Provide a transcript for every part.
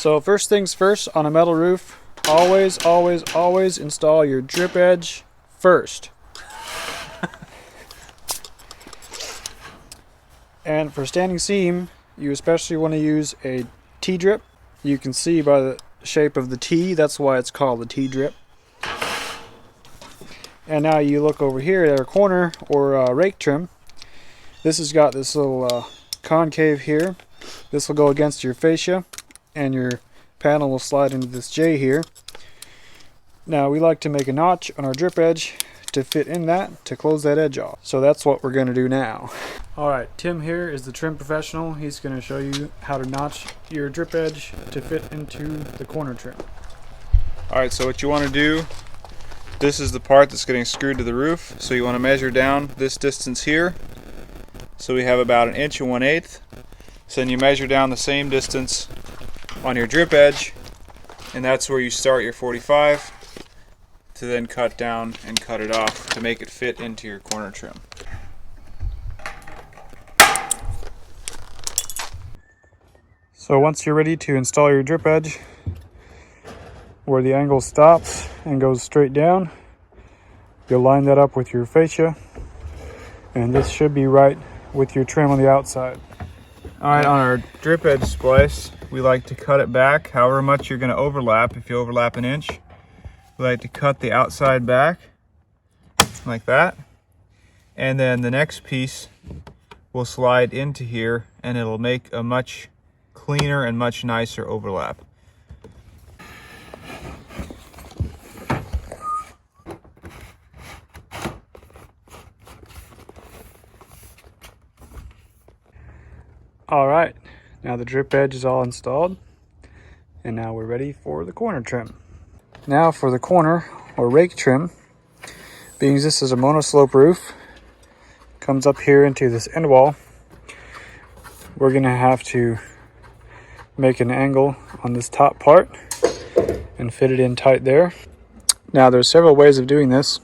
So first things first, on a metal roof, always install your drip edge first. And for standing seam, you especially want to use a T-drip. You can see by the shape of the T, that's why it's called the T-drip. And now you look over here at our corner or rake trim. This has got this little concave here. This will go against your fascia and your panel will slide into this J here. Now we like to make a notch on our drip edge to fit in that to close that edge off. So that's what we're going to do now. Alright, Tim here is the trim professional. He's going to show you how to notch your drip edge to fit into the corner trim. Alright, so what you want to do, this is the part that's getting screwed to the roof. So you want to measure down this distance here. So we have about 1 1/8 inches. So then you measure down the same distance on your drip edge, and that's where you start your 45 to then cut down and cut it off to make it fit into your corner trim. So once you're ready to install your drip edge, where the angle stops and goes straight down, you'll line that up with your fascia, and this should be right with your trim on the outside. Alright, on our drip edge splice, we like to cut it back however much you're going to overlap. If you overlap 1 inch, we like to cut the outside back like that, and then the next piece will slide into here and it'll make a much cleaner and much nicer overlap. Alright, now the drip edge is all installed, and now we're ready for the corner trim. Now for the corner or rake trim, being this is a monoslope roof, comes up here into this end wall, we're going to have to make an angle on this top part and fit it in tight there. Now there's several ways of doing this.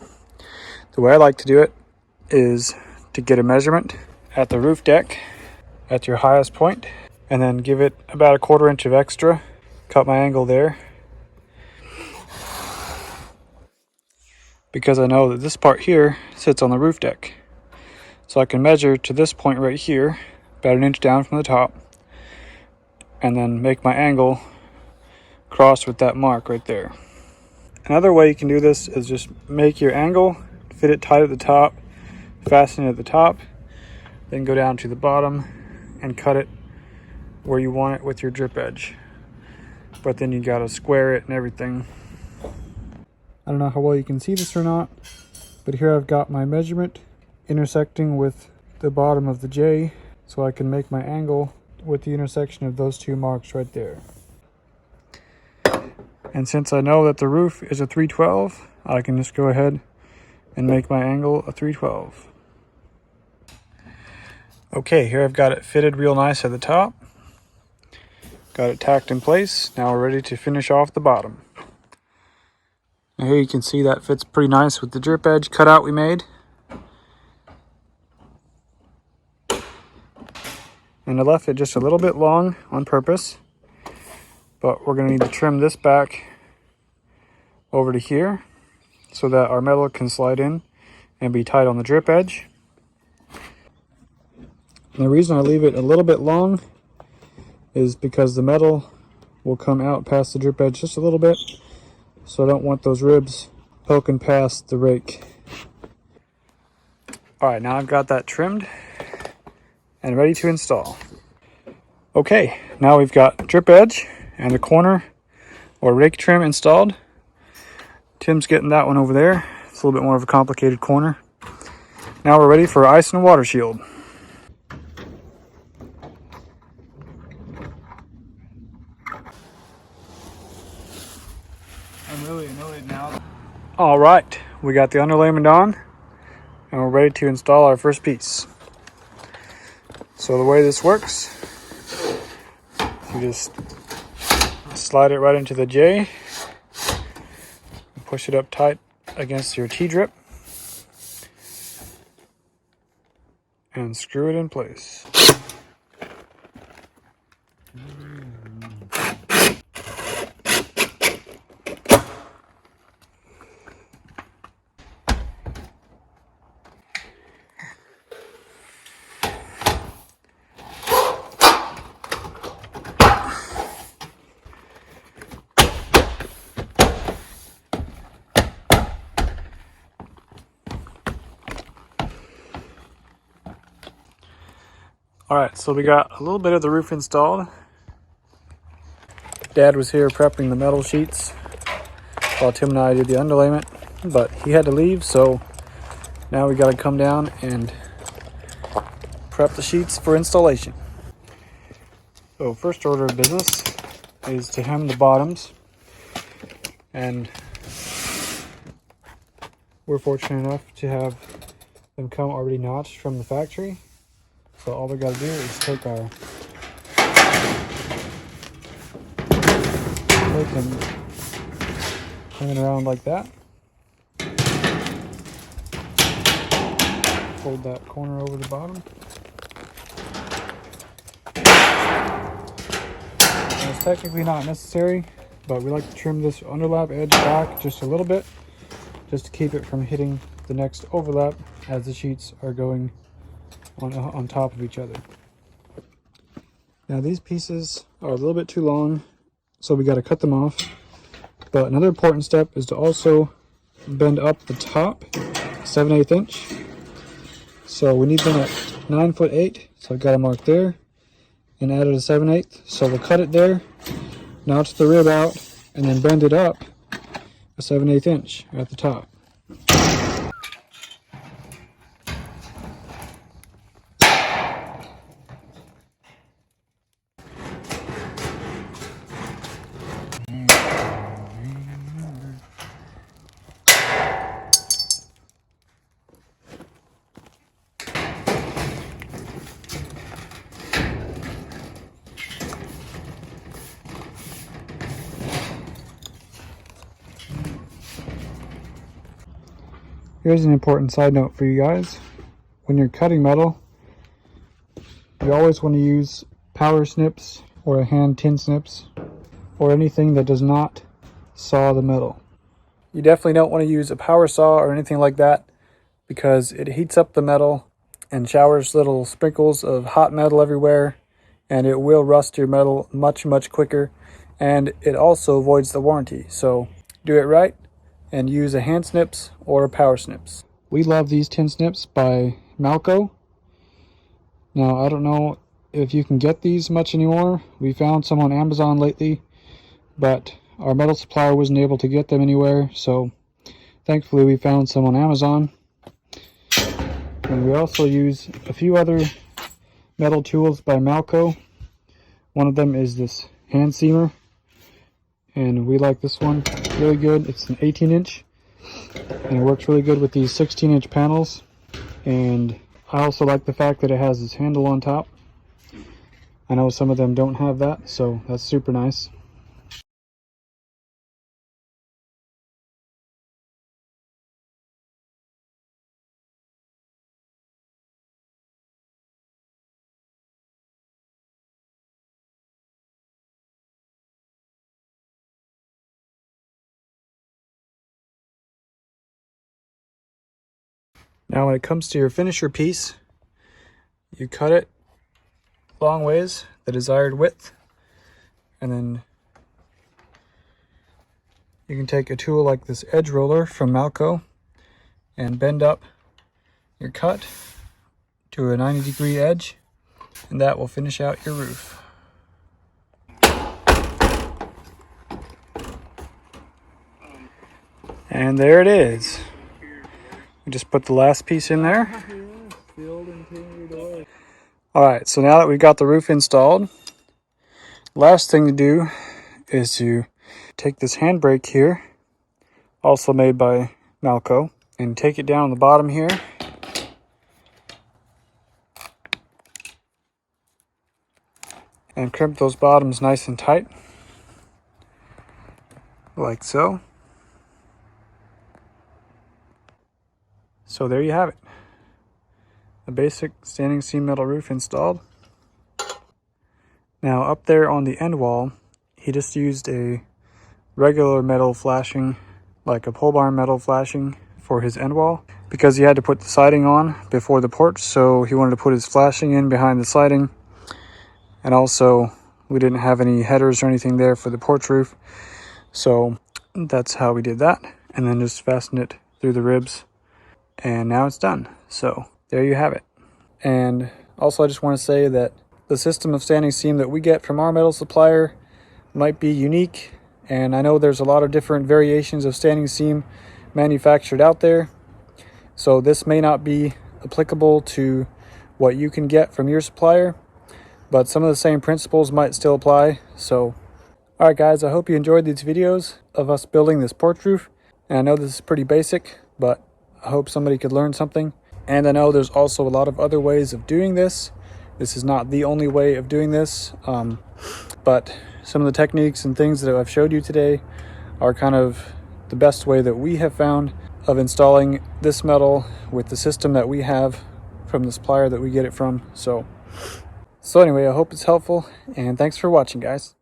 The way I like to do it is to get a measurement at the roof deck at your highest point, and then give it about 1/4 inch of extra, cut my angle there, because I know that this part here sits on the roof deck. So I can measure to this point right here, about 1 inch down from the top, and then make my angle cross with that mark right there. Another way you can do this is just make your angle, fit it tight at the top, fasten it at the top, then go down to the bottom and cut it where you want it with your drip edge. But then you gotta square it and everything. I don't know how well you can see this or not, but here I've got my measurement intersecting with the bottom of the J, so I can make my angle with the intersection of those two marks right there. And since I know that the roof is a 312, I can just go ahead and make my angle a 312. Okay, here I've got it fitted real nice at the top. Got it tacked in place. Now we're ready to finish off the bottom. Now here you can see that fits pretty nice with the drip edge cutout we made. And I left it just a little bit long on purpose, but we're going to need to trim this back over to here so that our metal can slide in and be tight on the drip edge. And the reason I leave it a little bit long is because the metal will come out past the drip edge just a little bit, so I don't want those ribs poking past the rake. Alright, now I've got that trimmed and ready to install. Okay, now we've got drip edge and the corner or rake trim installed. Tim's getting that one over there. It's a little bit more of a complicated corner. Now we're ready for ice and water shield. I'm really annoyed now. Alright, we got the underlayment on and we're ready to install our first piece. So the way this works, you just slide it right into the J, push it up tight against your T-drip, and screw it in place. Alright, so we got a little bit of the roof installed. Dad was here prepping the metal sheets while Tim and I did the underlayment, but he had to leave, so now we got to come down and prep the sheets for installation. So first order of business is to hem the bottoms, and we're fortunate enough to have them come already notched from the factory. So all we got to do is take our rake and hang it around like that. Fold that corner over the bottom. And it's technically not necessary, but we like to trim this underlap edge back just a little bit, just to keep it from hitting the next overlap as the sheets are going on top of each other. Now these pieces are a little bit too long, so we got to cut them off. But another important step is to also bend up the top 7/8 inch. So we need them at 9'8", so I've got a mark there, and added a 7/8. So we'll cut it there, notch the rib out, and then bend it up a 7/8 inch at the top. Here's an important side note for you guys. When you're cutting metal, you always want to use power snips or a hand tin snips or anything that does not saw the metal. You definitely don't want to use a power saw or anything like that because it heats up the metal and showers little sprinkles of hot metal everywhere, and it will rust your metal much quicker, and it also voids the warranty. So do it right and use a hand snips or a power snips. We love these tin snips by Malco. Now I don't know if you can get these much anymore. We found some on Amazon lately, but our metal supplier wasn't able to get them anywhere, so thankfully we found some on Amazon. And we also use a few other metal tools by Malco. One of them is this hand seamer, and we like this one really good. It's an 18 inch, and it works really good with these 16 inch panels. And I also like the fact that it has this handle on top. I know some of them don't have that, so that's super nice. Now when it comes to your finisher piece, you cut it long ways, the desired width, and then you can take a tool like this edge roller from Malco and bend up your cut to a 90-degree edge, and that will finish out your roof. And there it is. We just put the last piece in there. Alright, so now that we've got the roof installed, last thing to do is to take this handbrake here, also made by Malco, and take it down on the bottom here. And crimp those bottoms nice and tight, like so. So there you have it. A basic standing seam metal roof installed. Now up there on the end wall, he just used a regular metal flashing, like a pole barn metal flashing for his end wall, because he had to put the siding on before the porch, so he wanted to put his flashing in behind the siding. And also we didn't have any headers or anything there for the porch roof, so that's how we did that, and then just fastened it through the ribs, and now it's done. So there you have it. And Also, I just want to say that the system of standing seam that we get from our metal supplier might be unique, and I know there's a lot of different variations of standing seam manufactured out there, so this may not be applicable to what you can get from your supplier, but some of the same principles might still apply. So alright guys, I hope you enjoyed these videos of us building this porch roof, and I know this is pretty basic, but I hope somebody could learn something. And I know there's also a lot of other ways of doing this. This is not the only way of doing this, but some of the techniques and things that I've showed you today are kind of the best way that we have found of installing this metal with the system that we have from the supplier that we get it from. So anyway, I hope it's helpful, and thanks for watching, guys.